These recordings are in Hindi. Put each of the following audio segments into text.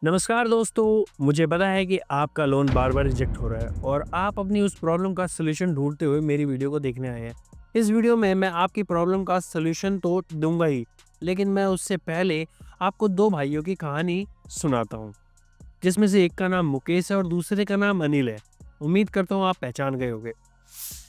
नमस्कार दोस्तों, मुझे पता है कि आपका लोन बार-बार रिजेक्ट हो रहा है और आप अपनी उस प्रॉब्लम का सॉल्यूशन ढूँढते हुए मेरी वीडियो को देखने आए हैं। इस वीडियो में मैं आपकी प्रॉब्लम का सॉल्यूशन तो दूँगा ही, लेकिन मैं उससे पहले आपको 2 भाइयों की कहानी सुनाता हूँ, जिसमें से एक का नाम मुकेश है और दूसरे का नाम अनिल है। उम्मीद करता हूँ आप पहचान गए होंगे।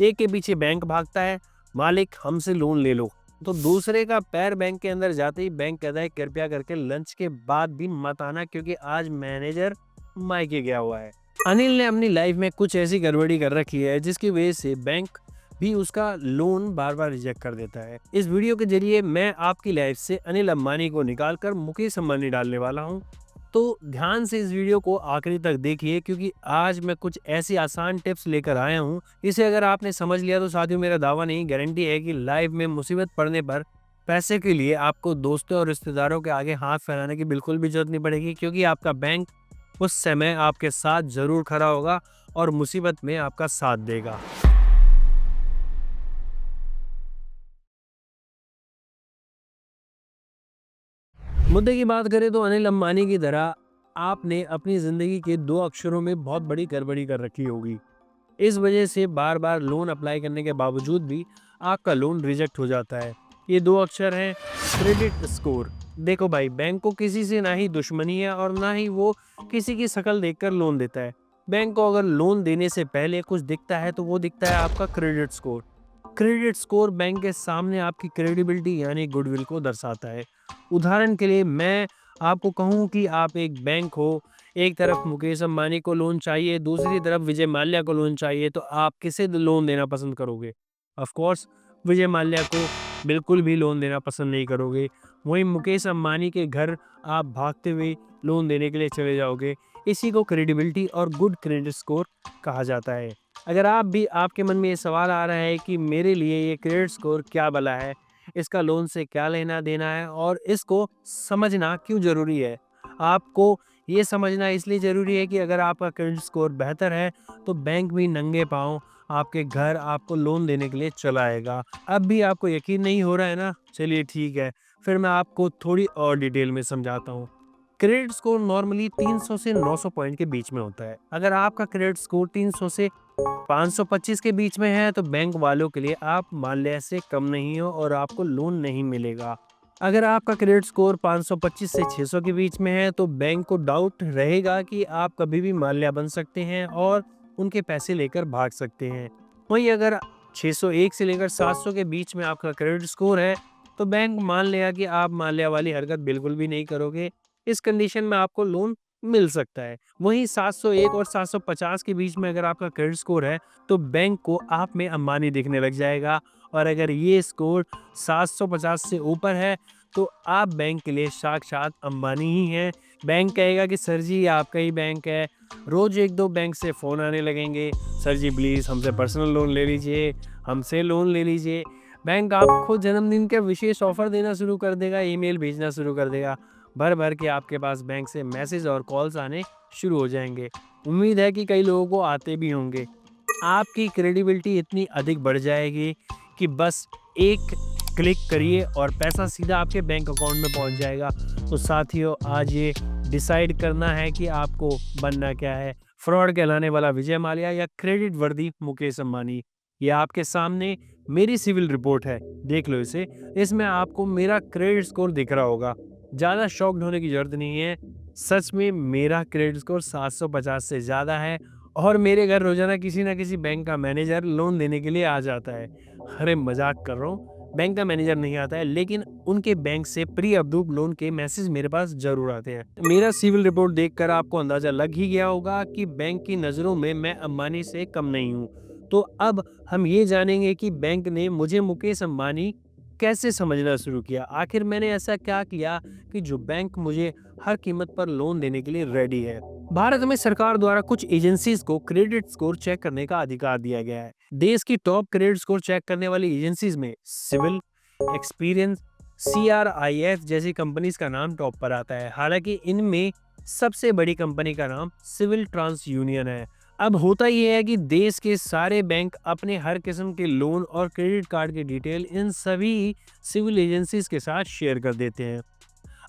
एक के पीछे बैंक भागता है, मालिक हमसे लोन ले लो। तो दूसरे का पैर बैंक के अंदर जाते ही बैंक कहता है कृपया करके लंच के बाद भी मत आना क्योंकि आज मैनेजर मायके गया हुआ है। अनिल ने अपनी लाइफ में कुछ ऐसी गड़बड़ी कर रखी है जिसकी वजह से बैंक भी उसका लोन बार बार रिजेक्ट कर देता है। इस वीडियो के जरिए मैं आपकी लाइफ से अनिल अंबानी को निकालकर मुकेश अंबानी डालने वाला हूँ। तो ध्यान से इस वीडियो को आखिरी तक देखिए क्योंकि आज मैं कुछ ऐसी आसान टिप्स लेकर आया हूँ। इसे अगर आपने समझ लिया तो साथियों मेरा दावा नहीं गारंटी है कि लाइफ में मुसीबत पड़ने पर पैसे के लिए आपको दोस्तों और रिश्तेदारों के आगे हाथ फैलाने की बिल्कुल भी जरूरत नहीं पड़ेगी क्योंकि आपका बैंक उस समय आपके साथ जरूर खड़ा होगा और मुसीबत में आपका साथ देगा। मुद्दे की बात करें तो अनिल अंबानी की तरह आपने अपनी जिंदगी के 2 अक्षरों में बहुत बड़ी गड़बड़ी कर रखी होगी। इस वजह से बार बार लोन अप्लाई करने के बावजूद भी आपका लोन रिजेक्ट हो जाता है। ये 2 अक्षर हैं क्रेडिट स्कोर। देखो भाई, बैंक को किसी से ना ही दुश्मनी है और ना ही वो किसी की शक्ल देखकर लोन देता है। बैंक को अगर लोन देने से पहले कुछ दिखता है तो वो दिखता है आपका credit score. Credit score bank के सामने आपकी क्रेडिबिलिटी यानी गुडविल को दर्शाता है। उदाहरण के लिए मैं आपको कहूँ कि आप एक बैंक हो, एक तरफ मुकेश अंबानी को लोन चाहिए, दूसरी तरफ विजय माल्या को लोन चाहिए, तो आप किसे लोन देना पसंद करोगे? ऑफ कोर्स विजय माल्या को बिल्कुल भी लोन देना पसंद नहीं करोगे। वहीं मुकेश अंबानी के घर आप भागते हुए लोन देने के लिए चले जाओगे। इसी को क्रेडिबिलिटी और गुड क्रेडिट स्कोर कहा जाता है। अगर आप भी आपके मन में ये सवाल आ रहा है कि मेरे लिए ये क्रेडिट स्कोर क्या भला है, इसका लोन से क्या लेना देना है और इसको समझना क्यों ज़रूरी है? आपको ये समझना इसलिए ज़रूरी है कि अगर आपका क्रेडिट स्कोर बेहतर है, तो बैंक भी नंगे पाँव आपके घर आपको लोन देने के लिए चला आएगा। अब भी आपको यकीन नहीं हो रहा है ना? चलिए ठीक है, फिर मैं आपको थोड़ी और डिटेल में समझाता हूँ। क्रेडिट स्कोर नॉर्मली 300 से 900 पॉइंट के बीच में होता है। अगर आपका क्रेडिट स्कोर 300 से 525 के बीच में है तो बैंक वालों के लिए आप माल्या से कम नहीं हो और आपको लोन नहीं मिलेगा। अगर आपका क्रेडिट स्कोर 525 से 600 के बीच में है तो बैंक को डाउट रहेगा कि आप कभी भी माल्या बन सकते हैं और उनके पैसे लेकर भाग सकते हैं। वहीं अगर 601 से लेकर 700 के बीच में आपका क्रेडिट स्कोर है तो बैंक मान लेगा कि आप माल्या वाली हरकत बिल्कुल भी नहीं करोगे। इस कंडीशन में आपको लोन मिल सकता है। वहीं 701 और 750 के बीच में अगर आपका क्रेडिट स्कोर है तो बैंक को आप में अंबानी दिखने लग जाएगा और अगर ये स्कोर 750 से ऊपर है तो आप बैंक के लिए साक्षात अंबानी ही हैं। बैंक कहेगा कि सर जी ये आपका ही बैंक है। रोज एक दो बैंक से फ़ोन आने लगेंगे, सर जी प्लीज़ हमसे पर्सनल लोन ले लीजिए, हमसे लोन ले लीजिए। बैंक आपको जन्मदिन के विशेष ऑफर देना शुरू कर देगा, ईमेल भेजना शुरू कर देगा। भर भर के आपके पास बैंक से मैसेज और कॉल्स आने शुरू हो जाएंगे। उम्मीद है कि कई लोगों को आते भी होंगे। आपकी क्रेडिबिलिटी इतनी अधिक बढ़ जाएगी कि बस एक क्लिक करिए और पैसा सीधा आपके बैंक अकाउंट में पहुंच जाएगा। तो साथियों आज ये डिसाइड करना है कि आपको बनना क्या है, फ्रॉड कहलाने वाला विजय माल्या या क्रेडिट वर्दी मुकेश अंबानी। ये आपके सामने मेरी सिविल रिपोर्ट है, देख लो इसे। इसमें आपको मेरा क्रेडिट स्कोर दिख रहा होगा। ज़्यादा शॉक्ड होने की ज़रूरत नहीं है। सच में मेरा क्रेडिट स्कोर 750 से ज़्यादा है और मेरे घर रोज़ाना किसी न किसी बैंक का मैनेजर लोन देने के लिए आ जाता है। अरे मज़ाक कर रहा हूँ, बैंक का मैनेजर नहीं आता है लेकिन उनके बैंक से प्री अप्रूव्ड लोन के मैसेज मेरे पास ज़रूर आते हैं। मेरा सिविल रिपोर्ट देखकर आपको अंदाज़ा लग ही गया होगा कि बैंक की नज़रों में मैं अंबानी से कम नहीं हूँ। तो अब हम ये जानेंगे कि बैंक ने मुझे मुकेश अंबानी कैसे समझना शुरू किया। आखिर मैंने ऐसा क्या किया कि जो बैंक मुझे हर कीमत पर लोन देने के लिए रेडी है। भारत में सरकार द्वारा कुछ एजेंसीज को क्रेडिट स्कोर चेक करने का अधिकार दिया गया है। देश की टॉप क्रेडिट स्कोर चेक करने वाली एजेंसीज में सिविल, एक्सपीरियंस, CRIF जैसी कंपनीज का नाम टॉप पर आता है। हालांकि इनमें सबसे बड़ी कंपनी का नाम सिविल ट्रांस यूनियन है। अब होता यह है कि देश के सारे बैंक अपने हर किस्म के लोन और क्रेडिट कार्ड की डिटेल इन सभी सिविल एजेंसीज के साथ शेयर कर देते हैं।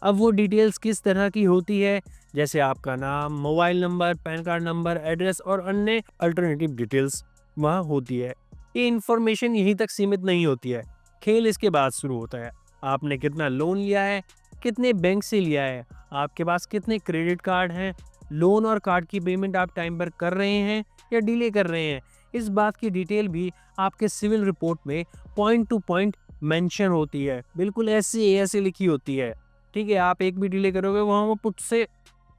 अब वो डिटेल्स किस तरह की होती है, जैसे आपका नाम, mobile number, pan card number, address और अन्य अल्टरनेटिव डिटेल्स वहाँ होती है। ये इन्फॉर्मेशन यहीं तक सीमित नहीं होती है, खेल इसके बाद शुरू होता है। आपने कितना लोन लिया है, कितने बैंक से लिया है, आपके पास कितने क्रेडिट कार्ड हैं, लोन और कार्ड की पेमेंट आप टाइम पर कर रहे हैं या डिले कर रहे हैं, इस बात की डिटेल भी आपके सिविल रिपोर्ट में पॉइंट टू पॉइंट मेंशन होती है, बिल्कुल ऐसे ऐसे लिखी होती है। ठीक है, आप एक भी डिले करोगे वहाँ वो पुट से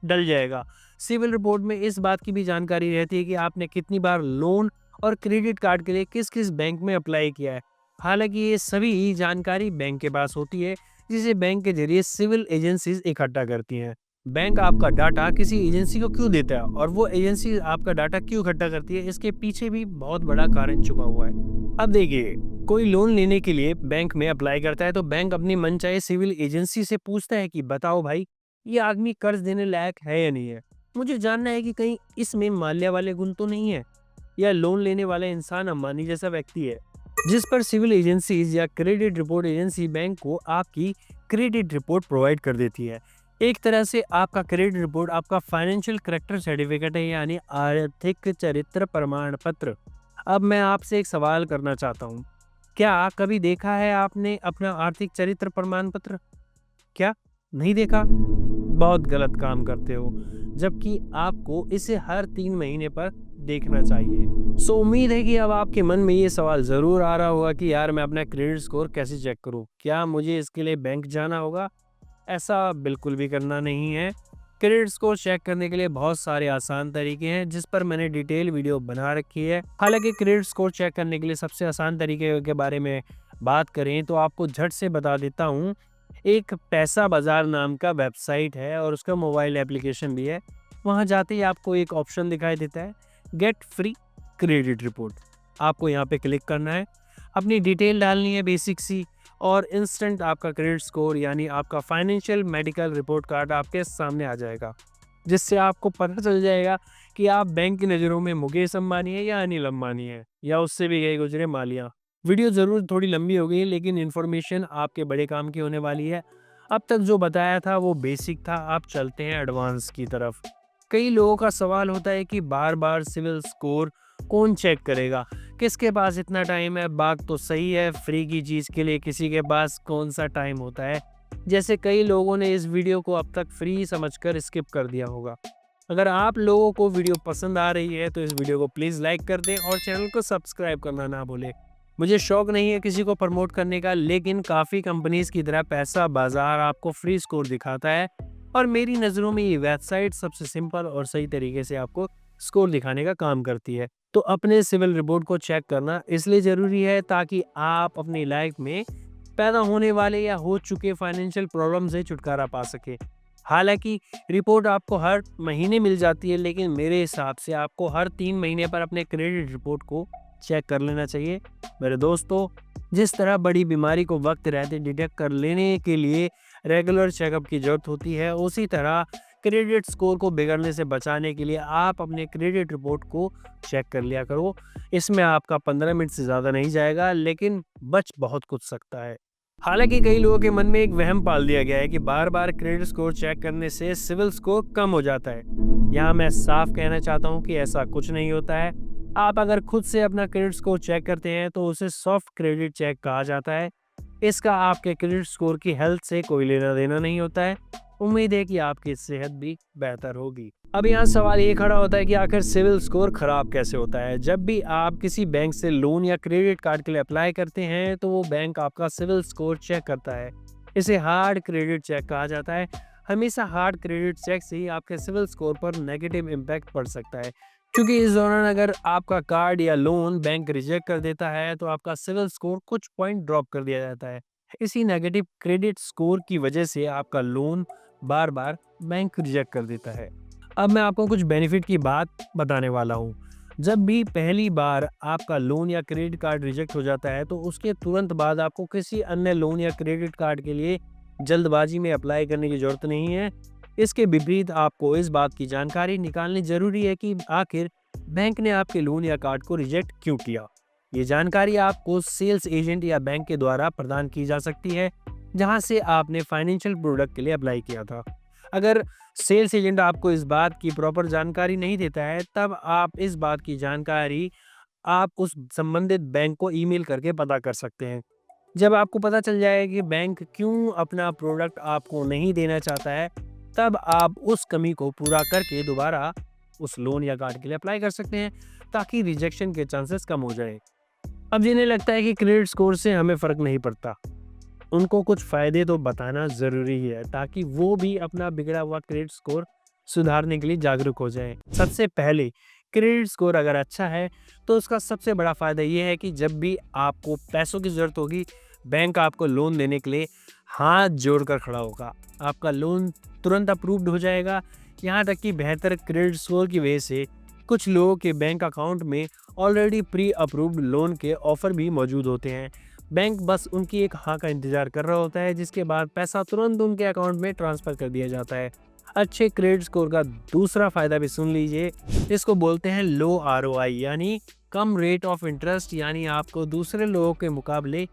डल जाएगा। सिविल रिपोर्ट में इस बात की भी जानकारी रहती है कि आपने कितनी बार लोन और क्रेडिट कार्ड के लिए किस किस बैंक में अप्लाई किया है। हालांकि ये सभी जानकारी बैंक के पास होती है, जिसे बैंक के जरिए सिविल एजेंसीज इकट्ठा करती हैं। बैंक आपका डाटा किसी एजेंसी को क्यों देता है और वो एजेंसी आपका डाटा क्यों इकट्ठा करती है, इसके पीछे भी बहुत बड़ा कारण छुपा हुआ है। अब देखिए, कोई लोन लेने के लिए बैंक में अप्लाई करता है तो बैंक अपनी मनचाहे सिविल एजेंसी से पूछता है कि बताओ भाई, ये आदमी कर्ज देने लायक है या नहीं है। मुझे जानना है कि कहीं इसमें माल्या वाले गुण तो नहीं है, या लोन लेने वाला इंसान अंबानी जैसा व्यक्ति है। जिस पर सिविल एजेंसीज या क्रेडिट रिपोर्ट एजेंसी बैंक को आपकी क्रेडिट रिपोर्ट प्रोवाइड कर देती है। एक तरह से आपका क्रेडिट रिपोर्ट आपका फाइनेंशियल करेक्टर सर्टिफिकेट है, यानी आर्थिक चरित्र प्रमाण पत्र। अब मैं आपसे एक सवाल करना चाहता हूँ, क्या कभी देखा है आपने अपना आर्थिक चरित्र प्रमाण पत्र? क्या नहीं देखा? बहुत गलत काम करते हो, जबकि आपको इसे हर 3 महीने पर देखना चाहिए। सो उम्मीद है कि अब आपके मन में ये सवाल ज़रूर आ रहा होगा कि यार मैं अपना क्रेडिट स्कोर कैसे चेक करूँ? क्या मुझे इसके लिए बैंक जाना होगा? ऐसा बिल्कुल भी करना नहीं है। क्रेडिट स्कोर चेक करने के लिए बहुत सारे आसान तरीके हैं, जिस पर मैंने डिटेल वीडियो बना रखी है। हालांकि क्रेडिट स्कोर चेक करने के लिए सबसे आसान तरीके के बारे में बात करें तो आपको झट से बता देता हूँ। एक पैसा बाजार नाम का वेबसाइट है और उसका मोबाइल एप्लीकेशन भी है। वहाँ जाते ही आपको एक ऑप्शन दिखाई देता है, गेट फ्री क्रेडिट रिपोर्ट। आपको यहाँ पे क्लिक करना है, अपनी डिटेल डालनी है बेसिक सी, और इंस्टेंट आपका क्रेडिट स्कोर यानी आपका फाइनेंशियल मेडिकल रिपोर्ट कार्ड आपके सामने आ जाएगा, जिससे आपको पता चल जाएगा कि आप बैंक की नज़रों में मुकेश अंबानी है या अनिल अंबानी है, या उससे भी गए गुजरे मालिया। वीडियो ज़रूर थोड़ी लंबी हो गई, लेकिन इन्फॉर्मेशन आपके बड़े काम की होने वाली है। अब तक जो बताया था वो बेसिक था, आप चलते हैं एडवांस की तरफ। कई लोगों का सवाल होता है कि बार बार सिविल स्कोर कौन चेक करेगा, किसके पास इतना टाइम है? बात तो सही है, फ्री की चीज़ के लिए किसी के पास कौन सा टाइम होता है। जैसे कई लोगों ने इस वीडियो को अब तक फ्री समझकर स्किप कर दिया होगा। अगर आप लोगों को वीडियो पसंद आ रही है तो इस वीडियो को प्लीज़ लाइक कर दें और चैनल को सब्सक्राइब करना ना भूलें। मुझे शौक नहीं है किसी को प्रमोट करने का, लेकिन काफ़ी कंपनीज की तरह पैसा बाजार आपको फ्री स्कोर दिखाता है, और मेरी नज़रों में ये वेबसाइट सबसे सिंपल और सही तरीके से आपको स्कोर दिखाने का काम करती है। तो अपने सिविल रिपोर्ट को चेक करना इसलिए ज़रूरी है ताकि आप अपनी लाइफ में पैदा होने वाले या हो चुके फाइनेंशियल प्रॉब्लम से छुटकारा पा सके। हालांकि रिपोर्ट आपको हर महीने मिल जाती है, लेकिन मेरे हिसाब से आपको हर 3 महीने पर अपने क्रेडिट रिपोर्ट को चेक कर लेना चाहिए। मेरे दोस्तों, जिस तरह बड़ी बीमारी को वक्त रहते डिटेक्ट कर लेने के लिए रेगुलर चेकअप की ज़रूरत होती है, उसी तरह क्रेडिट स्कोर को बिगड़ने से बचाने के लिए आप अपने क्रेडिट रिपोर्ट को चेक कर लिया करो। इसमें आपका 15 मिनट से ज़्यादा नहीं जाएगा, लेकिन बच बहुत कुछ सकता है। हालांकि कई लोगों के मन में एक वहम पाल दिया गया है कि बार बार क्रेडिट स्कोर चेक करने से सिविल स्कोर कम हो जाता है। यहाँ मैं साफ कहना चाहता हूँ कि ऐसा कुछ नहीं होता है। आप अगर खुद से अपना क्रेडिट स्कोर चेक करते हैं तो उसे सॉफ्ट क्रेडिट चेक कहा जाता है। इसका आपके क्रेडिट स्कोर की हेल्थ से कोई लेना देना नहीं होता है। उम्मीद है कि आपकी सेहत भी बेहतर होगी। अब यहाँ सवाल ये खड़ा होता है कि आखिर सिविल स्कोर खराब कैसे होता है। जब भी आप किसी बैंक से लोन या क्रेडिट कार्ड के लिए अप्लाई करते हैं तो वो बैंक आपका सिविल स्कोर चेक करता है। इसे हार्ड क्रेडिट चेक कहा जाता है। हमेशा हार्ड क्रेडिट चेक से ही आपके सिविल स्कोर पर नेगेटिव इम्पैक्ट पड़ सकता है, क्योंकि इस दौरान अगर आपका कार्ड या लोन बैंक रिजेक्ट कर देता है तो आपका सिविल स्कोर कुछ पॉइंट ड्रॉप कर दिया जाता है। इसी नेगेटिव क्रेडिट स्कोर की वजह से आपका लोन बार बार बैंक रिजेक्ट कर देता है। अब मैं आपको कुछ बेनिफिट की बात बताने वाला हूँ। जब भी पहली बार आपका लोन या क्रेडिट कार्ड रिजेक्ट हो जाता है तो उसके तुरंत बाद आपको किसी अन्य लोन या क्रेडिट कार्ड के लिए जल्दबाजी में अप्लाई करने की ज़रूरत नहीं है। इसके विपरीत आपको इस बात की जानकारी निकालनी ज़रूरी है कि आखिर बैंक ने आपके लोन या कार्ड को रिजेक्ट क्यों किया। ये जानकारी आपको सेल्स एजेंट या बैंक के द्वारा प्रदान की जा सकती है, जहां से आपने फाइनेंशियल प्रोडक्ट के लिए अप्लाई किया था। अगर सेल्स एजेंट आपको इस बात की प्रॉपर जानकारी नहीं देता है, तब आप इस बात की जानकारी आप उस संबंधित बैंक को ईमेल करके पता कर सकते हैं। जब आपको पता चल जाए कि बैंक क्यों अपना प्रोडक्ट आपको नहीं देना चाहता है, तब आप उस कमी को पूरा करके दोबारा उस लोन या कार्ड के लिए अप्लाई कर सकते हैं, ताकि रिजेक्शन के चांसेस कम हो जाए। अब जिन्हें लगता है कि क्रेडिट स्कोर से हमें फ़र्क नहीं पड़ता, उनको कुछ फ़ायदे तो बताना ज़रूरी ही है, ताकि वो भी अपना बिगड़ा हुआ क्रेडिट स्कोर सुधारने के लिए जागरूक हो जाएँ। सबसे पहले, क्रेडिट स्कोर अगर अच्छा है, तो उसका सबसे बड़ा फ़ायदा ये है कि जब भी आपको पैसों की ज़रूरत होगी, बैंक आपको लोन देने के लिए हाथ जोड़कर खड़ा होगा। आपका लोन तुरंत अप्रूव्ड हो जाएगा। यहाँ तक कि बेहतर क्रेडिट स्कोर की वजह से कुछ लोगों के बैंक अकाउंट में ऑलरेडी प्री अप्रूव्ड लोन के ऑफ़र भी मौजूद होते हैं। बैंक बस उनकी एक हाँ का इंतज़ार कर रहा होता है, जिसके बाद पैसा तुरंत उनके अकाउंट में ट्रांसफ़र कर दिया जाता है। अच्छे क्रेडिट स्कोर का दूसरा फ़ायदा भी सुन लीजिए, इसको बोलते हैं लो आरओआई, यानी कम रेट ऑफ इंटरेस्ट, यानी आपको दूसरे लोगों के मुकाबले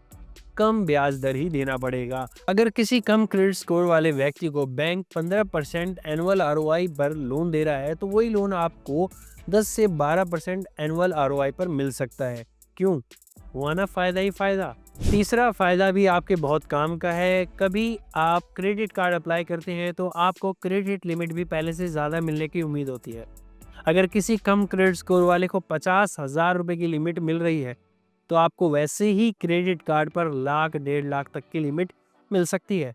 कम ब्याज दर ही देना पड़ेगा। अगर किसी कम क्रेडिट स्कोर वाले व्यक्ति को बैंक 15% एनुअल आरओआई पर लोन दे रहा है, तो वही लोन आपको 10 से 12% एनुअल आरओआई पर मिल सकता है। क्यों? हुआ ना फ़ायदा ही फ़ायदा। तीसरा फ़ायदा भी आपके बहुत काम का है। कभी आप क्रेडिट कार्ड अप्लाई करते हैं, तो आपको क्रेडिट लिमिट भी पहले से ज़्यादा मिलने की उम्मीद होती है। अगर किसी कम क्रेडिट स्कोर वाले को 50,000 रुपए की लिमिट मिल रही है, तो आपको वैसे ही क्रेडिट कार्ड पर लाख 1.5 लाख तक की लिमिट मिल सकती है।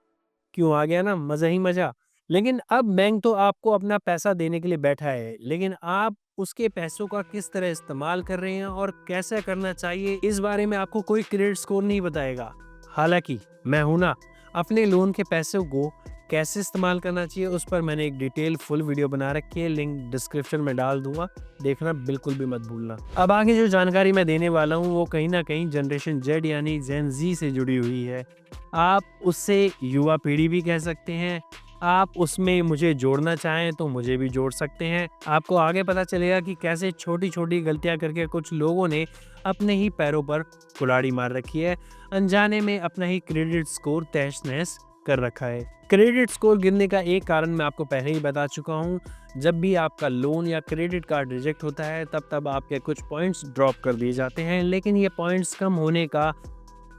क्यों, आ गया ना मज़ा ही मज़ा। लेकिन अब बैंक तो आपको अपना पैसा देने के लिए बैठा है, लेकिन आप उसके पैसों का किस तरह इस्तेमाल कर रहे हैं और कैसे करना चाहिए, इस बारे में आपको कोई क्रेडिट स्कोर नहीं बताएगा। हालांकि मैं हूं ना, अपने लोन के पैसों को कैसे इस्तेमाल करना चाहिए उस पर मैंने एक डिटेल फुल वीडियो बना रखी है, लिंक डिस्क्रिप्शन में डाल दूंगा, देखना बिल्कुल भी मत भूलना। अब आगे जो जानकारी मैं देने वाला हूँ वो कहीं ना कहीं जनरेशन जेड यानी जेन जी से जुड़ी हुई है। आप उससे युवा पीढ़ी भी कह सकते हैं। आप उसमें मुझे जोड़ना चाहें तो मुझे भी जोड़ सकते हैं। आपको आगे पता चलेगा कि कैसे छोटी छोटी गलतियां करके कुछ लोगों ने अपने ही पैरों पर कुल्हाड़ी मार रखी है, अनजाने में अपना ही क्रेडिट स्कोर तहस नहस कर रखा है। क्रेडिट स्कोर गिरने का एक कारण मैं आपको पहले ही बता चुका हूँ। जब भी आपका लोन या क्रेडिट कार्ड रिजेक्ट होता है, तब आपके कुछ पॉइंट्स ड्रॉप कर दिए जाते हैं, लेकिन ये पॉइंट्स कम होने का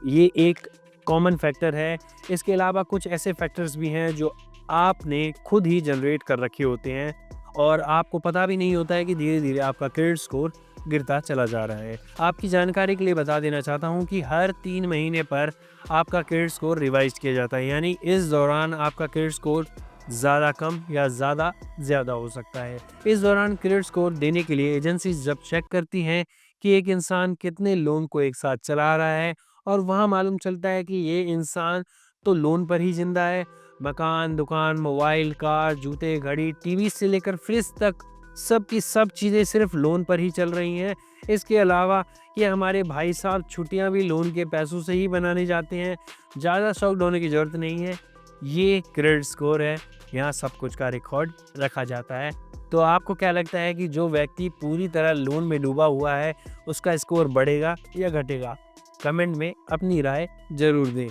ये एक कॉमन फैक्टर है। इसके अलावा कुछ ऐसे फैक्टर्स भी हैं जो आपने खुद ही जनरेट कर रखे होते हैं और आपको पता भी नहीं होता है कि धीरे धीरे आपका क्रेडिट स्कोर गिरता चला जा रहा है। आपकी जानकारी के लिए बता देना चाहता हूं कि हर 3 महीने पर आपका क्रेडिट स्कोर रिवाइज किया जाता है, यानी इस दौरान आपका क्रेडिट स्कोर ज़्यादा कम या ज़्यादा हो सकता है। इस दौरान क्रेडिट स्कोर देने के लिए एजेंसी जब चेक करती हैं कि एक इंसान कितने लोन को एक साथ चला रहा है, और वहाँ मालूम चलता है कि ये इंसान तो लोन पर ही जिंदा है। मकान, दुकान, मोबाइल, कार, जूते, घड़ी, टीवी से लेकर फ्रिज तक सब की सब चीज़ें सिर्फ लोन पर ही चल रही हैं। इसके अलावा ये हमारे भाई साहब छुट्टियां भी लोन के पैसों से ही बनाने जाते हैं। ज़्यादा शॉक्ड होने की ज़रूरत नहीं है, ये क्रेडिट स्कोर है, यहाँ सब कुछ का रिकॉर्ड रखा जाता है। तो आपको क्या लगता है कि जो व्यक्ति पूरी तरह लोन में डूबा हुआ है, उसका स्कोर बढ़ेगा या घटेगा? कमेंट में अपनी राय जरूर दें।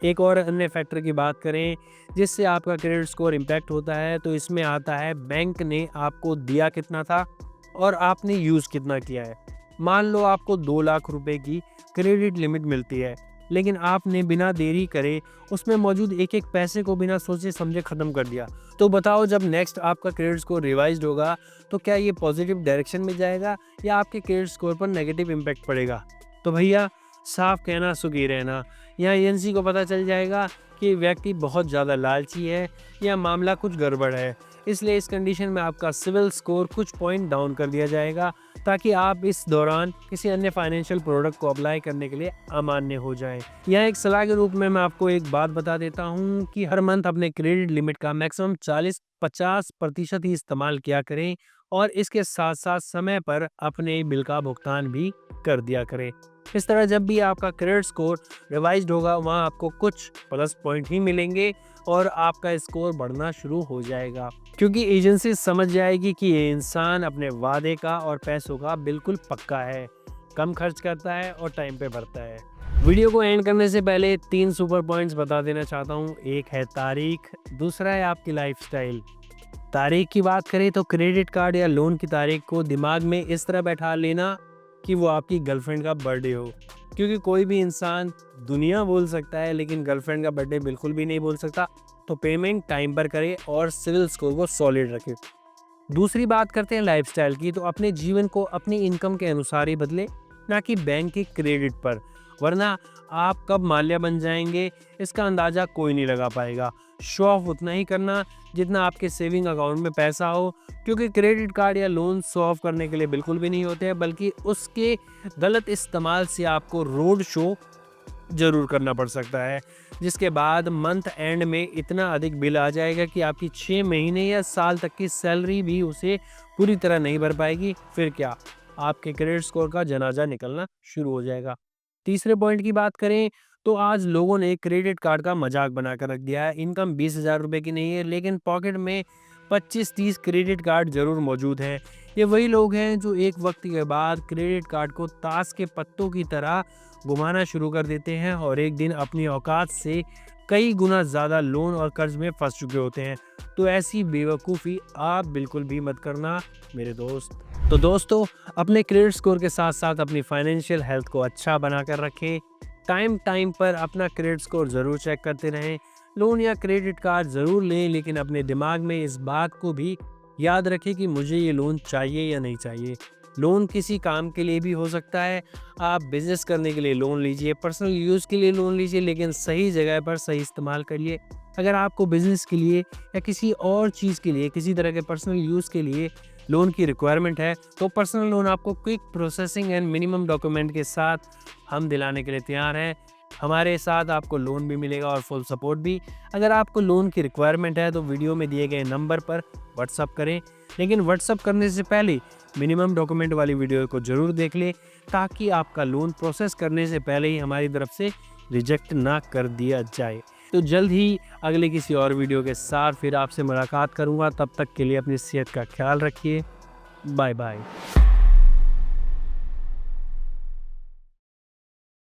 एक और अन्य फैक्टर की बात करें जिससे आपका क्रेडिट स्कोर इम्पैक्ट होता है, तो इसमें आता है बैंक ने आपको दिया कितना था और आपने यूज़ कितना किया है। मान लो आपको 2 लाख रुपए की क्रेडिट लिमिट मिलती है, लेकिन आपने बिना देरी करे उसमें मौजूद एक एक पैसे को बिना सोचे समझे ख़त्म कर दिया। तो बताओ, जब नेक्स्ट आपका क्रेडिट स्कोर रिवाइज्ड होगा, तो क्या ये पॉजिटिव डायरेक्शन में जाएगा या आपके क्रेडिट स्कोर पर नेगेटिव इम्पैक्ट पड़ेगा? तो भैया, साफ कहना सुखी रहना। यहाँ एजेंसी को पता चल जाएगा कि व्यक्ति बहुत ज़्यादा लालची है या मामला कुछ गड़बड़ है। इसलिए इस कंडीशन में आपका सिविल स्कोर कुछ पॉइंट डाउन कर दिया जाएगा, ताकि आप इस दौरान किसी अन्य फाइनेंशियल प्रोडक्ट को अप्लाई करने के लिए अमान्य हो जाएं। यहाँ एक सलाह के रूप में मैं आपको एक बात बता देता हूँ कि हर मंथ अपने क्रेडिट लिमिट का मैक्सिमम 40-50% ही इस्तेमाल किया करें, और इसके साथ साथ समय पर अपने बिल का भुगतान भी कर दिया करें। इस तरह जब भी आपका क्रेडिट स्कोर रिवाइज्ड होगा, वहाँ आपको कुछ प्लस पॉइंट ही मिलेंगे और आपका स्कोर बढ़ना शुरू हो जाएगा, क्योंकि एजेंसी समझ जाएगी कि ये इंसान अपने वादे का और पैसों का बिल्कुल पक्का है, कम खर्च करता है और टाइम पे भरता है। वीडियो को एंड करने से पहले 3 सुपर पॉइंट्स बता देना चाहता हूँ। एक है तारीख, दूसरा है आपकी लाइफस्टाइल, तारीख की बात करें तो क्रेडिट कार्ड या लोन की तारीख को दिमाग में इस तरह बैठा लेना कि वो आपकी गर्लफ्रेंड का बर्थडे हो, क्योंकि कोई भी इंसान दुनिया बोल सकता है लेकिन गर्लफ्रेंड का बर्थडे बिल्कुल भी नहीं बोल सकता। तो पेमेंट टाइम पर करें और सिविल स्कोर को सॉलिड रखें। दूसरी बात करते हैं लाइफस्टाइल की, तो अपने जीवन को अपनी इनकम के अनुसार ही बदले, ना कि बैंक के क्रेडिट पर, वरना आप कब माल्या बन जाएंगे इसका अंदाज़ा कोई नहीं लगा पाएगा। शो ऑफ उतना ही करना जितना आपके सेविंग अकाउंट में पैसा हो, क्योंकि क्रेडिट कार्ड या लोन शो ऑफ करने के लिए बिल्कुल भी नहीं होते हैं, बल्कि उसके गलत इस्तेमाल से आपको रोड शो ज़रूर करना पड़ सकता है, जिसके बाद मंथ एंड में इतना अधिक बिल आ जाएगा कि आपकी 6 महीने या साल तक की सैलरी भी उसे पूरी तरह नहीं भर पाएगी। फिर क्या, आपके क्रेडिट स्कोर का जनाजा निकलना शुरू हो जाएगा। तीसरे पॉइंट की बात करें तो आज लोगों ने क्रेडिट कार्ड का मजाक बनाकर रख दिया है। इनकम 20,000 रुपये की नहीं है लेकिन पॉकेट में 25-30 क्रेडिट कार्ड जरूर मौजूद हैं। ये वही लोग हैं जो एक वक्त के बाद क्रेडिट कार्ड को ताश के पत्तों की तरह घुमाना शुरू कर देते हैं और एक दिन अपनी औकात से कई गुना ज़्यादा लोन और कर्ज में फंस चुके होते हैं। तो ऐसी बेवकूफ़ी आप बिल्कुल भी मत करना मेरे दोस्त। तो दोस्तों, अपने क्रेडिट स्कोर के साथ साथ अपनी फाइनेंशियल हेल्थ को अच्छा बनाकर रखें। टाइम टाइम पर अपना क्रेडिट स्कोर ज़रूर चेक करते रहें। लोन या क्रेडिट कार्ड ज़रूर लें, लेकिन अपने दिमाग में इस बात को भी याद रखें कि मुझे ये लोन चाहिए या नहीं चाहिए। लोन किसी काम के लिए भी हो सकता है। आप बिजनेस करने के लिए लोन लीजिए, पर्सनल यूज़ के लिए लोन लीजिए, लेकिन सही जगह पर सही इस्तेमाल करिए। अगर आपको बिजनेस के लिए या किसी और चीज़ के लिए, किसी तरह के पर्सनल यूज़ के लिए लोन की रिक्वायरमेंट है, तो पर्सनल लोन आपको quick processing and minimum document के साथ हम दिलाने के लिए तैयार हैं। हमारे साथ आपको लोन भी मिलेगा और फुल सपोर्ट भी। अगर आपको लोन की रिक्वायरमेंट है तो वीडियो में दिए गए नंबर पर व्हाट्सअप करें, लेकिन व्हाट्सअप करने से पहले मिनिमम डॉक्यूमेंट वाली वीडियो को ज़रूर देख लें, ताकि आपका लोन प्रोसेस करने से पहले ही हमारी तरफ से रिजेक्ट ना कर दिया जाए। तो जल्द ही अगले किसी और वीडियो के साथ फिर आपसे मुलाकात करूँगा। तब तक के लिए अपनी सेहत का ख्याल रखिए। Bye bye.